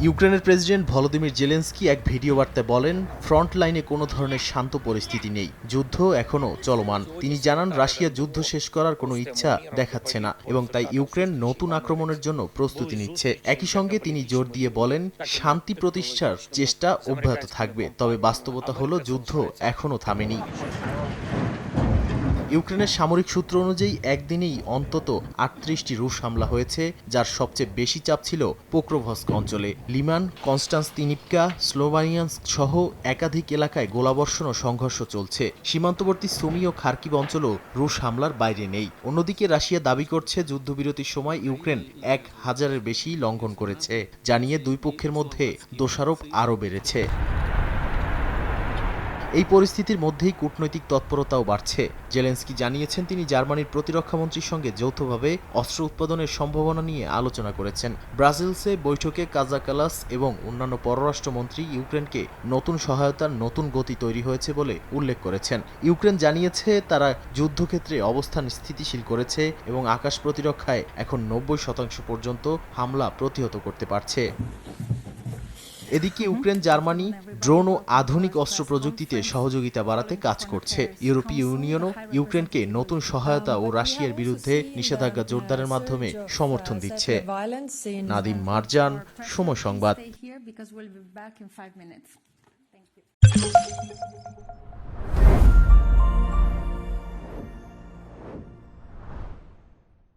ইউক্রেনের president Volodymyr Zelensky এক video বার্তায় বলেন, ফ্রন্ট লাইনে কোনো ধরনের শান্ত পরিস্থিতি নেই, যুদ্ধ এখনও চলমান। তিনি জানান, রাশিয়া যুদ্ধ শেষ করার কোনো ইচ্ছা দেখাচ্ছে না এবং তাই ইউক্রেন নতুন আক্রমণের জন্য প্রস্তুতি নিচ্ছে। একই সঙ্গে তিনি জোর দিয়ে বলেন, শান্তি প্রতিষ্ঠার চেষ্টা অব্যাহত থাকবে, তবে বাস্তবতা হলো যুদ্ধ এখনও থামেনি। ইউক্রেনের সামরিক সূত্র অনুযায়ী একদিনেই অন্তত ৩৮টি রুশ হামলা হয়েছে, যার সবচেয়ে বেশি চাপ ছিল পোক্রোভস্ক অঞ্চলে। লিমান, কনস্টান্তিনিভকা, স্লোভানিয়ানস্ক সহ একাধিক এলাকায় গোলাবর্ষণ ও সংঘর্ষ চলছে। সীমান্তবর্তী সুমি ও খার্কিভ অঞ্চলও রুশ হামলার বাইরে নেই। অন্যদিকে রাশিয়া দাবি করছে যুদ্ধবিরতির সময় ইউক্রেন ১,০০০-এর বেশি লঙ্ঘন করেছে, জানিয়ে দুই পক্ষের মধ্যে দোষারোপ আরও বেড়েছে। এই পরিস্থিতির মধ্যেই কূটনৈতিক তৎপরতাও বাড়ছে। জেলেনস্কি জানিয়েছেন, তিনি জার্মানির প্রতিরক্ষামন্ত্রীর সঙ্গে যৌথভাবে অস্ত্র উৎপাদনের সম্ভাবনা নিয়ে আলোচনা করেছেন। ব্রাসেলসে বৈঠকে কাজা কালাস এবং অন্যান্য পররাষ্ট্রমন্ত্রী ইউক্রেনকে নতুন সহায়তার নতুন গতি তৈরি হয়েছে বলে উল্লেখ করেছেন। ইউক্রেন জানিয়েছে, তারা যুদ্ধক্ষেত্রে অবস্থান স্থিতিশীল করেছে এবং আকাশ প্রতিরক্ষায় এখন ৯০% পর্যন্ত হামলা প্রতিহত করতে পারছে। এদিকে ইউক্রেন জার্মানি ড্রোন ও আধুনিক অস্ত্র প্রযুক্তিতে সহযোগিতা বাড়াতে কাজ করছে। ইউরোপীয় ইউনিয়নও ইউক্রেনকে নতুন সহায়তা ও রাশিয়ার বিরুদ্ধে নিষেধাজ্ঞা জোরদারের মাধ্যমে সমর্থন দিচ্ছে। নাদিম মারজান, সময় সংবাদ।